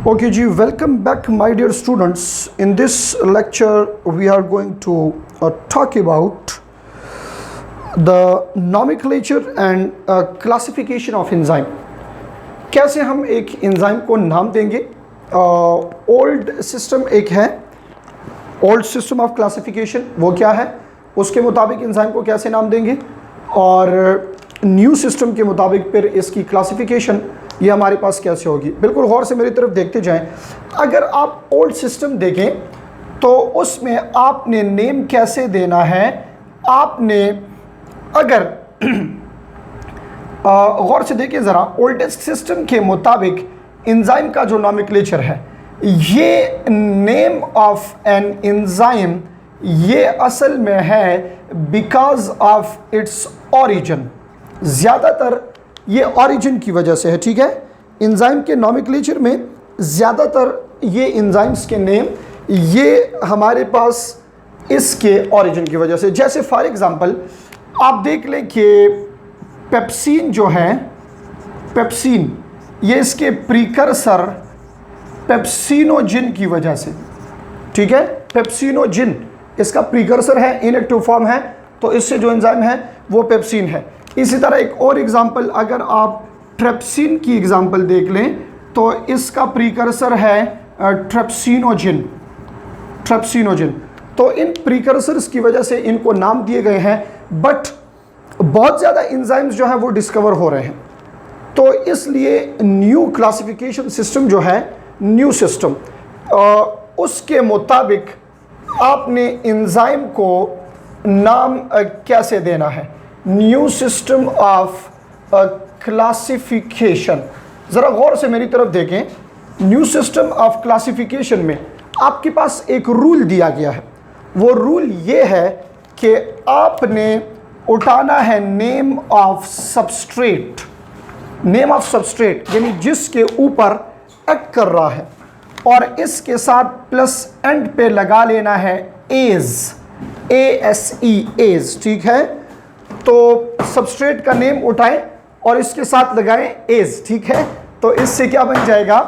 Okay, ji, welcome back, my dear students. In this lecture, we are going to talk about the nomenclature and classification of enzyme. कैसे हम एक enzyme को नाम देंगे? Old system एक है, old system of classification, वो क्या है, उसके मुताबिक एंजाइम को कैसे नाम देंगे, और न्यू सिस्टम के मुताबिक फिर इसकी क्लासिफिकेशन ये हमारे पास कैसे होगी। बिल्कुल गौर से मेरी तरफ देखते जाएं। अगर आप ओल्ड सिस्टम देखें तो उसमें आपने नेम कैसे देना है, आपने अगर गौर से देखिए ज़रा, ओल्डेस्ट सिस्टम के मुताबिक एंजाइम का जो नॉमेनक्लेचर है, ये नेम ऑफ एन एंजाइम ये असल में है बिकॉज ऑफ इट्स ओरिजिन। ज़्यादातर ये ओरिजिन की वजह से है, ठीक है। एंजाइम के नॉमेनक्लेचर में ज़्यादातर ये एंजाइम्स के नेम ये हमारे पास इसके ओरिजिन की वजह से। जैसे फॉर एग्जांपल आप देख लें कि पेप्सिन जो है, पेप्सिन ये इसके प्रीकर्सर पेप्सिनोजिन की वजह से, ठीक है। पेप्सिनोजिन इसका प्रीकर्सर है, इनएक्टिव फॉर्म है, तो इससे जो एंजाइम है वो पेप्सिन है। इसी तरह एक और एग्जांपल अगर आप ट्रेप्सिन की एग्जांपल देख लें तो इसका प्रीकर्सर है ट्रेप्सिनोजिन, ट्रेप्सिनोजिन। तो इन प्रीकर्सर्स की वजह से इनको नाम दिए गए हैं, बट बहुत ज़्यादा एंजाइम्स जो हैं वो डिस्कवर हो रहे हैं, तो इसलिए न्यू क्लासिफिकेशन सिस्टम जो है, न्यू सिस्टम, उसके मुताबिक आपने एंजाइम को नाम कैसे देना है। न्यू सिस्टम ऑफ क्लासिफिकेशन, ज़रा गौर से मेरी तरफ देखें। न्यू सिस्टम ऑफ क्लासिफिकेशन में आपके पास एक रूल दिया गया है। वो रूल ये है कि आपने उठाना है name of substrate, name of substrate यानी जिसके ऊपर एक्ट कर रहा है, और इसके साथ प्लस एंड पे लगा लेना है एज, ASE, एज, ठीक है। तो सबस्ट्रेट का नेम उठाएं और इसके साथ लगाएं एज, ठीक है। तो इससे क्या बन जाएगा,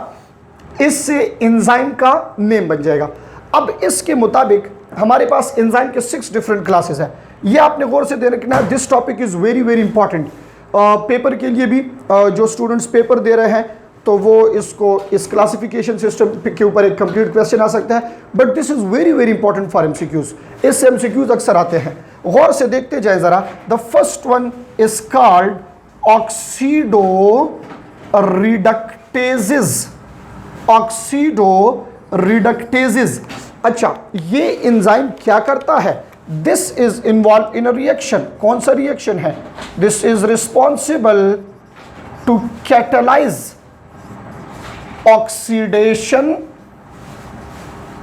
इससे एंजाइम का नेम बन जाएगा। अब इसके मुताबिक हमारे पास एंजाइम के 6 डिफरेंट क्लासेस हैं। ये आपने गौर से देना कि ना, this topic is very very important. Paper के लिए भी जो स्टूडेंट्स पेपर दे रहे हैं तो वो इसको इस क्लासिफिकेशन सिस्टम के ऊपर एक कंप्लीट क्वेश्चन आ सकता है, but this is very very important for MCQs। इससे MCQs अक्सर आते हैं। गौर से देखते जाए ज़रा। The first one is called oxidoreductases, oxidoreductases. अच्छा, ये एंजाइम क्या करता है? This is involve in a reaction. कौन सा रिएक्शन है? This is responsible to catalyse oxidation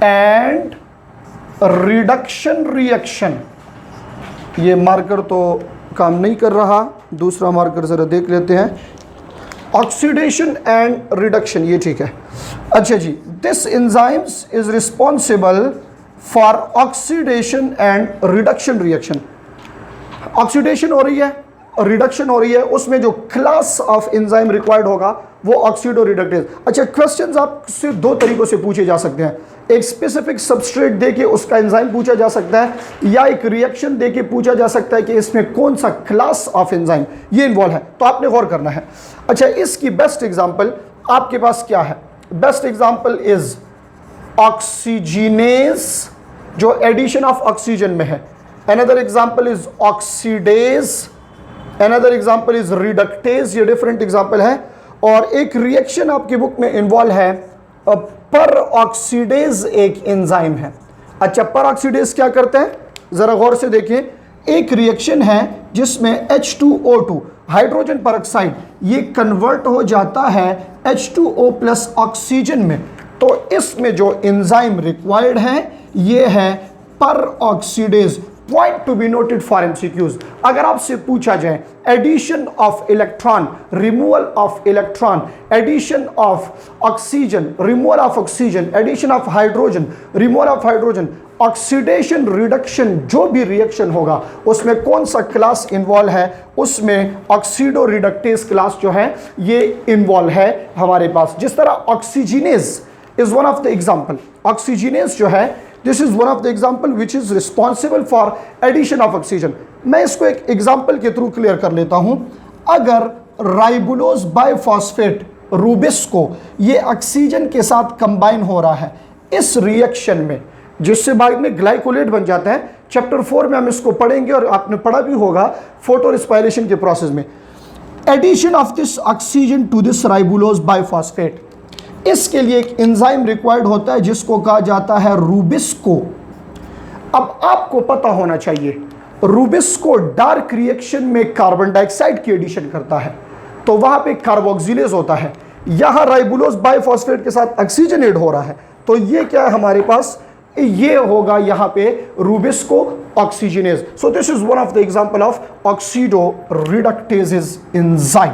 and reduction reaction. ये मार्कर तो काम नहीं कर रहा, दूसरा मार्कर ज़रा देख लेते हैं। ऑक्सीडेशन एंड रिडक्शन, ये ठीक है। अच्छा जी, this enzymes is responsible for oxidation and reduction reaction. Oxidation हो रही है, रिडक्शन हो रही है, उसमें जो क्लास ऑफ एंजाइम रिक्वायर्ड होगा वो ऑक्सीडो रिडक्टेज। अच्छा, क्वेश्चंस आपसे 2 तरीकों से पूछे जा सकते हैं। एक स्पेसिफिक सबस्ट्रेट देके उसका एंजाइम पूछा जा सकता है, या एक रिएक्शन देके पूछा जा सकता है कि इसमें कौन सा क्लास ऑफ एंजाइम ये इन्वॉल्व है, तो आपने गौर करना है। अच्छा, इसकी बेस्ट एग्जांपल आपके पास क्या है? बेस्ट एग्जांपल इज ऑक्सीजिनेज, जो एडिशन ऑफ ऑक्सीजन में है। Another example is oxidase, another example is reductase, ये डिफरेंट एग्जांपल है। और एक रिएक्शन आपकी बुक में इन्वॉल्व है, पर ऑक्सीडेज एक एंजाइम है। अच्छा, पर ऑक्सीडेज क्या करते हैं, जरा गौर से देखिए। एक रिएक्शन है जिसमें H2O2 हाइड्रोजन परऑक्साइड ये कन्वर्ट हो जाता है H2O प्लस ऑक्सीजन में। तो इसमें जो एंजाइम रिक्वायर्ड है ये है पर oxidase. Point to be noted for MCQs। अगर आपसे पूछा जाए addition of electron, removal of electron, addition of oxygen, removal of oxygen, addition of hydrogen, removal of hydrogen, oxidation reduction जो भी रिएक्शन होगा उसमें कौन सा क्लास इन्वॉल्व है, उसमें ऑक्सीडो रिडक्टेज क्लास जो है ये इन्वॉल्व है हमारे पास। जिस तरह oxygenase is one of the example, oxygenase जो है this is one of the example which is responsible for addition of oxygen. मैं इसको एक एग्जांपल के थ्रू क्लियर कर लेता हूं। अगर राइबुलोज बाइफॉस्फेट रूबिस्को ये ऑक्सीजन के साथ कंबाइन हो रहा है इस रिएक्शन में, जिससे बाद में ग्लाइकोलेट बन जाता है, चैप्टर 4 में हम इसको पढ़ेंगे और आपने पढ़ा भी होगा फोटो रेस्पिरेशन के प्रोसेस में। Addition of this oxygen to this ribulose biphosphate, इसके लिए एक एंजाइम रिक्वायर्ड होता है जिसको कहा जाता है रूबिस्को। अब आपको पता होना चाहिए रूबिस्को डार्क रिएक्शन में कार्बन डाइऑक्साइड की एडिशन करता है, तो वहां पे कार्बोक्सिलेज होता है। यहां राइबुलोज बाइफॉस्फेट के साथ ऑक्सीजन ऐड हो रहा है, तो ये क्या है हमारे पास, ये होगा यहां पे rubisco oxygenase. So this is one of the example of oxido reductase enzyme.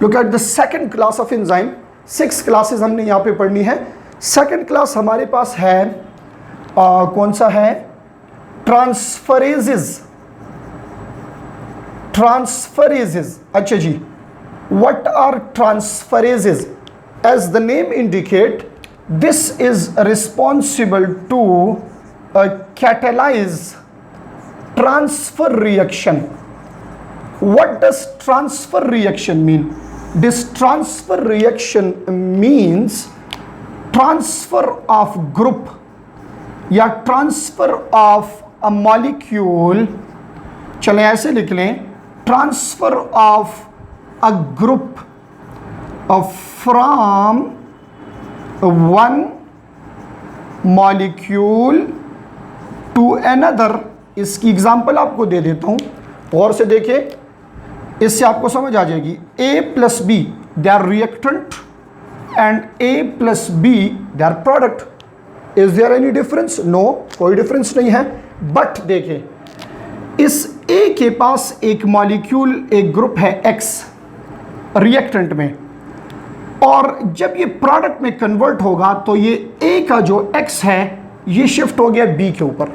Look at the second class of enzyme. 6 classes हमने यहां पे पढ़नी है। सेकंड क्लास हमारे पास है कौन सा है, ट्रांसफरेजेस। ट्रांसफरेजेस, अच्छा जी, what are transferases? As the name indicate this is responsible to catalyze transfer reaction. What does transfer reaction mean? This transfer reaction means transfer of group या transfer of a molecule, चलें ऐसे लिख लें, transfer of a group from one molecule to another। इसकी example आपको दे देता हूं, गौर से देखिए, इससे आपको समझ आ जाएगी। A plus B they are reactant and A plus B they are product. Is there any difference? No, कोई डिफरेंस नहीं है। बट देखिए, इस A के पास एक मॉलिक्यूल, एक ग्रुप है X रिएक्टेंट में, और जब ये प्रोडक्ट में कन्वर्ट होगा तो ये A का जो X है ये शिफ्ट हो गया B के ऊपर।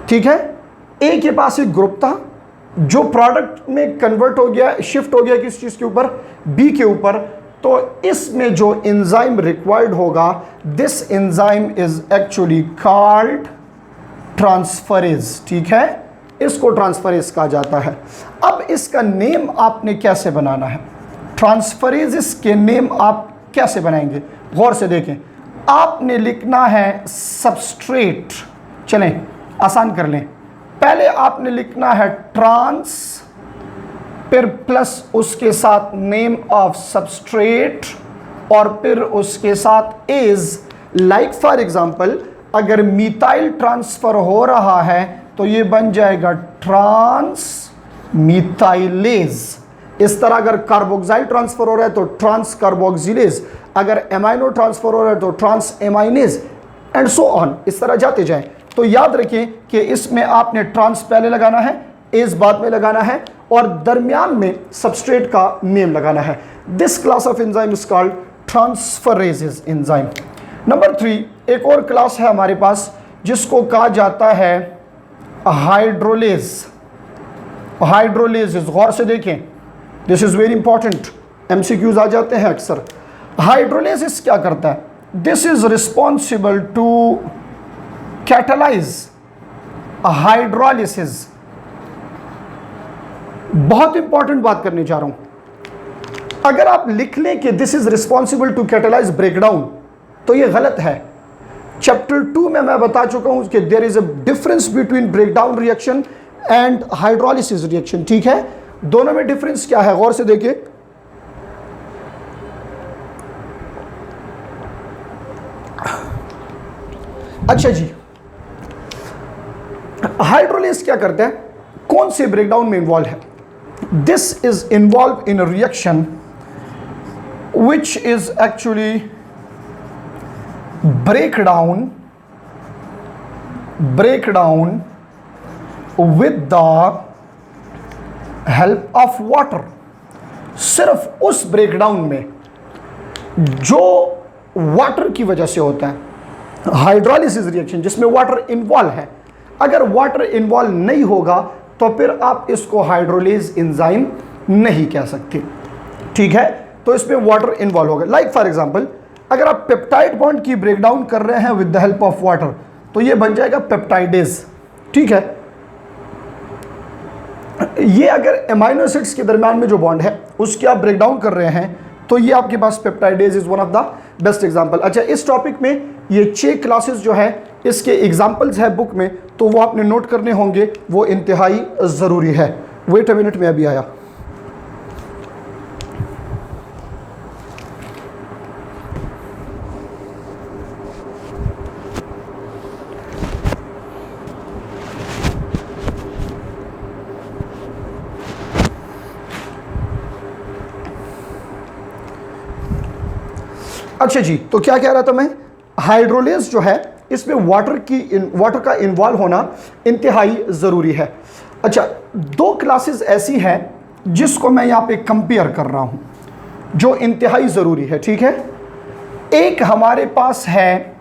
ठीक है, A के पास एक ग्रुप था जो प्रोडक्ट में कन्वर्ट हो गया, शिफ्ट हो गया किस चीज के ऊपर, B के ऊपर। तो इसमें जो एंजाइम रिक्वायर्ड होगा, this enzyme is actually called transferase. ठीक है, इसको ट्रांसफरेज कहा जाता है। अब इसका नेम आपने कैसे बनाना है, ट्रांसफरेजेस के नेम आप कैसे बनाएंगे, गौर से देखें। आपने लिखना है सबस्ट्रेट, चलें आसान कर लें। पहले आपने लिखना है ट्रांस, फिर प्लस उसके साथ नेम ऑफ सबस्ट्रेट, और फिर उसके साथ इज। लाइक फॉर एग्जांपल, अगर मिथाइल ट्रांसफर हो रहा है तो ये बन जाएगा ट्रांस मिथाइलेज। इस तरह अगर कार्बोक्साइल ट्रांसफर हो रहा है तो ट्रांस कार्बोक्सिलेज, अगर एमाइनो ट्रांसफर हो रहा है तो ट्रांस एमाइनेज, एंड सो ऑन, इस तरह जाते जाएं। तो याद रखें कि इसमें आपने ट्रांस पहले लगाना है, एज बाद में लगाना है, और दरमियान में सबस्ट्रेट का नेम लगाना है। This class of enzyme is called transferases enzyme. Number 3, एक और क्लास है हमारे पास जिसको कहा जाता है हाइड्रोलेज। हाइड्रोलेज, गौर से देखें, this is very important, MCQs आ जाते हैं अक्सर। हाइड्रोलेसिस क्या करता है? This is responsible to catalyse hydrolysis. बहुत इंपॉर्टेंट बात करने जा रहा हूं। अगर आप लिख लें कि this is responsible to catalyse breakdown, तो ये गलत है। चैप्टर 2 में मैं बता चुका हूं कि there is a difference between breakdown reaction and hydrolysis reaction. ठीक है, दोनों में डिफरेंस क्या है, गौर से देखिए। अच्छा जी, हाइड्रोलिस क्या करते हैं, कौन से ब्रेकडाउन में इन्वॉल्व है? This is involve in reaction which is actually breakdown with the help of water। सिर्फ उस ब्रेकडाउन में जो वाटर की वजह से होता है, हाइड्रोलिसिस रिएक्शन जिसमें वाटर इन्वॉल्व है। अगर वाटर इन्वॉल्व नहीं होगा तो फिर आप इसको हाइड्रोलेज एंजाइम नहीं कह सकते, ठीक है। तो इसमें वाटर इन्वॉल्व होगा। लाइक फॉर एग्जांपल, अगर आप पेप्टाइड बॉन्ड की ब्रेकडाउन कर रहे हैं with the help of water तो ये बन जाएगा पेप्टाइडेज, ठीक है। ये अगर एमाइनो एसिड्स के दरमियान में जो बॉन्ड है उसकी आप ब्रेकडाउन कर रहे हैं तो ये आपके पास peptidase is one of the best example. अच्छा, इस टॉपिक में ये 6 क्लासेस जो है इसके एग्जांपल्स है बुक में, तो वो आपने नोट करने होंगे, वो इंतहाई ज़रूरी है। वेट अ मिनट में अभी आया। अच्छा जी, तो क्या कह रहा था मैं, हाइड्रोलेज जो है इसमें वाटर का इन्वॉल्व होना इंतहाई ज़रूरी है। अच्छा, 2 क्लासेस ऐसी हैं जिसको मैं यहाँ पे कंपेयर कर रहा हूँ जो इंतहाई ज़रूरी है, ठीक है। एक हमारे पास है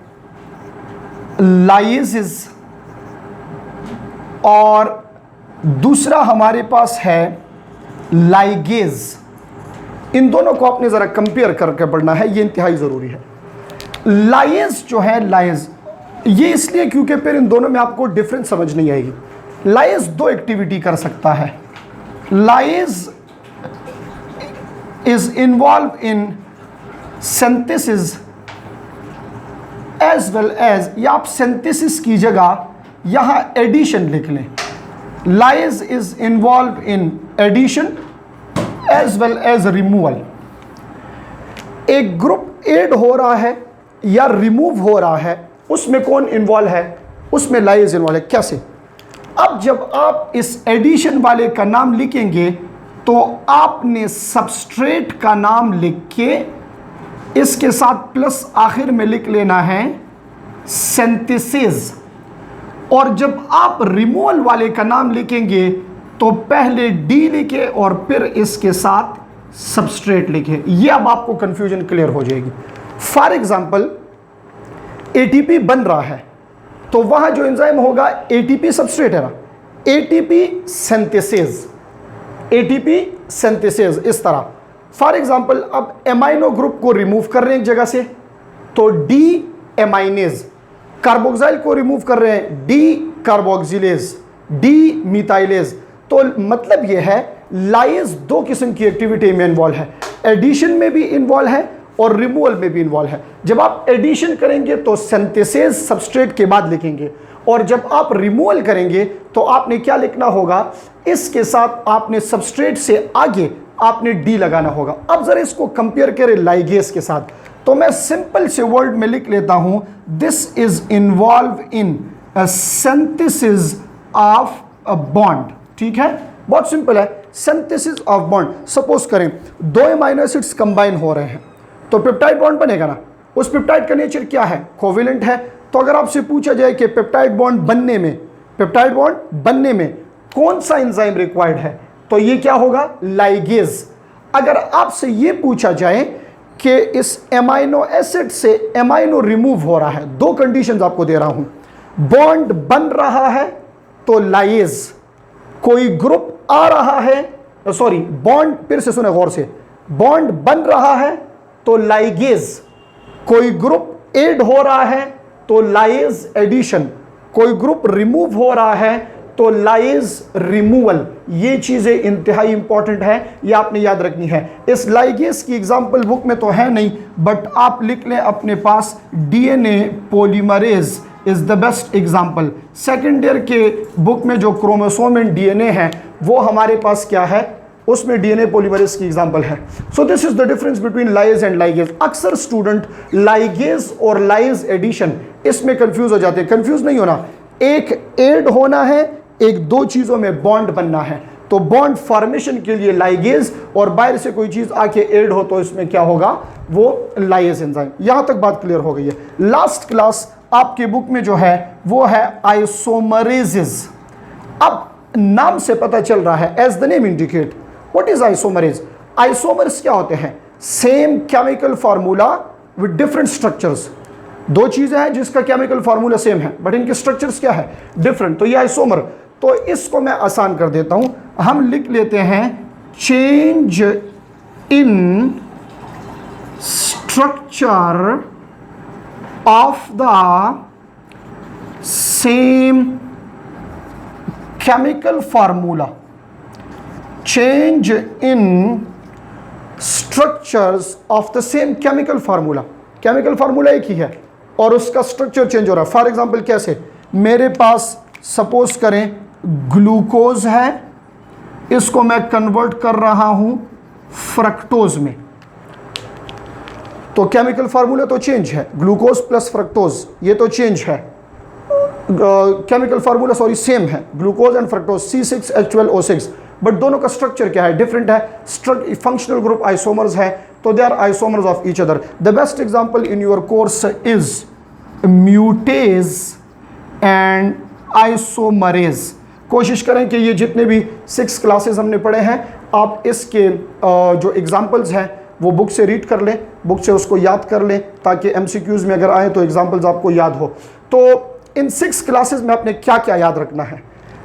लाइजेज और दूसरा हमारे पास है लाइगेज। इन दोनों को आपने ज़रा कंपेयर करके पढ़ना है, ये इंतहाई ज़रूरी है। लाइज जो है, लाइज ये इसलिए क्योंकि फिर इन दोनों में आपको डिफरेंस समझ नहीं आएगी। लाइज 2 एक्टिविटी कर सकता है। Lyase is involve in synthesis as well as, या आप सिंथेसिस की जगह यहां एडिशन लिख लें। Lyase is involve in addition as well as removal. एक ग्रुप ऐड हो रहा है या रिमूव हो रहा है, उसमें कौन इन्वॉल्व है? उसमें लाइज इन्वॉल्व है। कैसे? अब जब आप इस एडिशन वाले का नाम लिखेंगे तो आपने सबस्ट्रेट का नाम लिख के इसके साथ प्लस आखिर में लिख लेना है सिंथेसिस। और जब आप रिमूवल वाले का नाम लिखेंगे तो पहले डी लिखे और फिर इसके साथ सबस्ट्रेट लिखे। ये अब आपको कंफ्यूजन क्लियर हो जाएगी। फॉर एग्जांपल, एटीपी बन रहा है तो वहां जो एंजाइम होगा एटीपी सबस्ट्रेट है ना, एटीपी सिंथेसिस, एटीपी सिंथेसिस इस तरह। फॉर एग्जांपल, अब एमाइनो ग्रुप को रिमूव कर रहे हैं एक जगह से तो डी एमाइनेज, कार्बोक्सिल को रिमूव कर रहे हैं डी कार्बोक्सिलेज, डी मिथाइलेज। तो मतलब यह है लाइज 2 किस्म की एक्टिविटी में इन्वॉल्व है, एडिशन में भी इन्वॉल्व है और रिमूवल में भी इन्वॉल्व है। जब आप एडिशन करेंगे तो सिंथेसिस सबस्ट्रेट के बाद लिखेंगे, और जब आप रिमूवल करेंगे तो आपने क्या लिखना होगा, इसके साथ आपने सबस्ट्रेट से आगे आपने डी लगाना होगा। अब जरा इसको कंपेयर करें लाइगेज के साथ, तो मैं सिंपल से वर्ड में लिख लेता हूं, this is involve in synthesis of a bond. ठीक है, बहुत सिंपल है, सिंथेसिस ऑफ बॉन्ड। सपोज करें 2 एमाइनो एसिड्स कंबाइन हो रहे हैं तो पेप्टाइड बॉन्ड बनेगा ना। उस पेप्टाइड का नेचर क्या है? कोवेलेंट है। तो अगर आपसे पूछा जाए कि पेप्टाइड बॉन्ड बनने में कौन सा एंजाइम रिक्वायर्ड है, तो ये क्या होगा? लाइगेज। अगर आपसे ये पूछा जाए कि इस एमाइनो एसिड से एमाइनो रिमूव हो रहा है, 2 कंडीशंस आपको दे रहा हूं, बॉन्ड बन रहा है तो लाइज, कोई ग्रुप आ रहा है, सॉरी बॉन्ड, फिर से सुने गौर से, बॉन्ड बन रहा है तो लाइगेज, कोई ग्रुप ऐड हो रहा है तो लाइज एडिशन, कोई ग्रुप रिमूव हो रहा है तो लाइज रिमूवल। ये चीजें इंतहाई इंपॉर्टेंट है, ये आपने याद रखनी है। इस लाइगेज की एग्जांपल बुक में तो है नहीं, बट आप लिख लें अपने पास, DNA polymerase is the best example. Second year के बुक में जो क्रोमोसोम एंड डीएनए है वो हमारे पास क्या है, उसमें डीएनए पॉलीमरेज की एग्जांपल है। So this is the difference between lies and ligase. अक्सर स्टूडेंट लाइगेज और लाइज एडिशन इसमें कंफ्यूज हो जाते हैं। कंफ्यूज नहीं होना, एक ऐड होना है, एक 2 चीजों में बॉन्ड बनना है। तो बॉन्ड फॉर्मेशन के लिए लाइगेज, और बाहर से कोई चीज आके ऐड हो तो इसमें क्या होगा, वो लाइज एंजाइम। यहां तक बात क्लियर हो गई है। लास्ट क्लास आपके बुक में जो है वो है आइसोमरेजेस। अब नाम से पता चल रहा है, as the name indicate, what is isomerase? Isomers क्या होते हैं? Same chemical formula with different structures. दो चीज़ें हैं जिसका केमिकल फार्मूला सेम है बट इनके स्ट्रक्चर्स क्या है, डिफरेंट। तो ये आइसोमर, तो इसको मैं आसान कर देता हूं, हम लिख लेते हैं change in structure of the same chemical formula, change in structures of the same chemical formula. Chemical formula एक ही है और उसका स्ट्रक्चर चेंज हो रहा है। फॉर एग्जांपल कैसे, मेरे पास सपोज करें ग्लूकोज है, इसको मैं कन्वर्ट कर रहा हूं फ्रक्टोज में, तो केमिकल फार्मूला तो चेंज है, ग्लूकोज प्लस फ्रक्टोज ये तो चेंज है, केमिकल फार्मूला सॉरी सेम है, glucose and fructose C6H12O6, but दोनों का स्ट्रक्चर क्या है, डिफरेंट है। फंक्शनल ग्रुप आइसोमर्स है, तो they are isomers of each other. The best example in your course is mutase and isomerase. कोशिश करें कि ये जितने भी 6 क्लासेस हमने पढ़े हैं, आप इसके जो एग्जांपल्स हैं वो बुक से रीड कर लें, बुक से उसको याद कर लें, ताकि MCQs में अगर आए तो एग्जांपल्स आपको याद हो। तो इन 6 क्लासेस में आपने क्या क्या याद रखना है,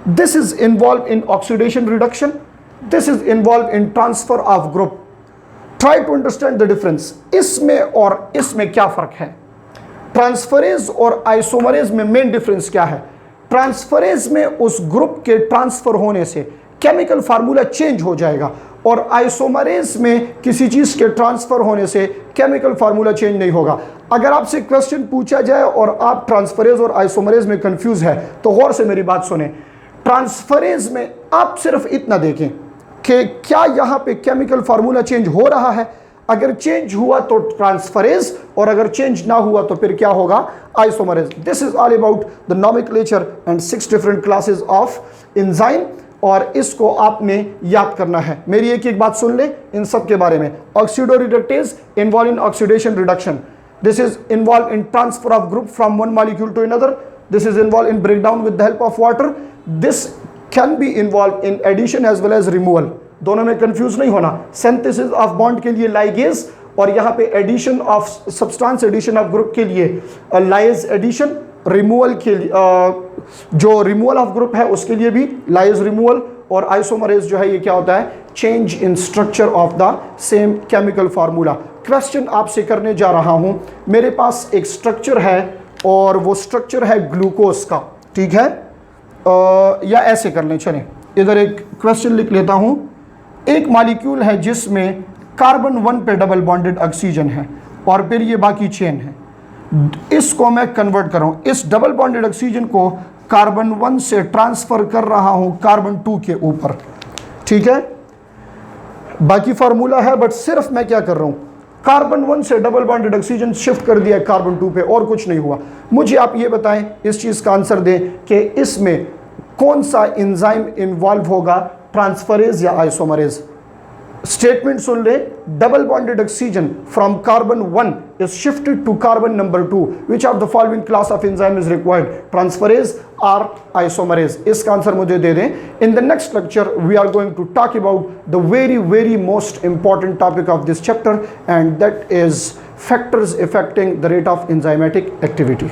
this is involve in oxidation reduction, this is involve in transfer of group. Try to understand the difference, इसमें और इसमें क्या फर्क है, ट्रांसफरेज और आइसोमरेज में मेन डिफरेंस क्या है। ट्रांसफरेज में उस ग्रुप के ट्रांसफर होने से केमिकल फार्मूला चेंज हो जाएगा, और आइसोमरेज में किसी चीज के ट्रांसफर होने से केमिकल फार्मूला चेंज नहीं होगा। अगर आपसे क्वेश्चन पूछा जाए और आप ट्रांसफरेज और आइसोमरेज में कंफ्यूज है, तो गौर से मेरी बात सुने। ट्रांसफरेज में आप सिर्फ इतना देखें कि क्या यहां पे केमिकल फार्मूला चेंज हो रहा है, अगर चेंज हुआ तो ट्रांसफरेज, और अगर चेंज ना हुआ तो फिर क्या होगा, isomerase. This is all about the nomenclature and 6 different classes of enzyme, और इसको आपने याद करना है। मेरी एक एक बात सुन ले इन सब के बारे में। Oxidoreductase involve in oxidation reduction, this is involve in transfer of group from one molecule to another, this is involve in breakdown with the help of water, this can be involve in addition as well as removal. दोनों में confuse नहीं होना। Synthesis of bond के लिए ligase, और यहाँ पे addition of substance, addition of group के लिए लाइज एडिशन, रिमूवल के लिए जो रिमूवल ऑफ ग्रुप है उसके लिए भी लाइज रिमूवल, और आइसोमरेज जो है ये क्या होता है, change in structure of the same chemical formula. Question आपसे करने जा रहा हूं, मेरे पास एक स्ट्रक्चर है और वो स्ट्रक्चर है ग्लूकोज का, ठीक है, या ऐसे कर लें, चलें इधर एक क्वेश्चन लिख लेता हूं। एक मॉलिक्यूल है जिसमें कार्बन 1 पे डबल बॉन्डेड ऑक्सीजन है और फिर ये बाकी चेन है, इसको मैं कन्वर्ट कर रहा हूं, इस डबल बॉन्डेड ऑक्सीजन को कार्बन 1 से ट्रांसफर कर रहा हूं कार्बन 2 के ऊपर, ठीक है। बाकी फार्मूला है बट सिर्फ मैं क्या कर रहा हूं, कार्बन 1 से डबल बॉन्डेड ऑक्सीजन शिफ्ट कर दिया कार्बन 2 पे, और कुछ नहीं हुआ। मुझे आप ये बताएं, इस चीज का आंसर दें कि इसमें कौन सा एंजाइम इन्वॉल्व होगा, ट्रांसफरेज या आइसोमरेज। स्टेटमेंट सुन ले, double bonded oxygen from carbon 1 is shifted to carbon number 2, which of the following class of enzyme is required, transferase और आइसोमरेज। इसका आंसर मुझे दे दें। In the next lecture we are going to talk about the very most important topic of this chapter, and that is factors affecting the rate of enzymatic activity.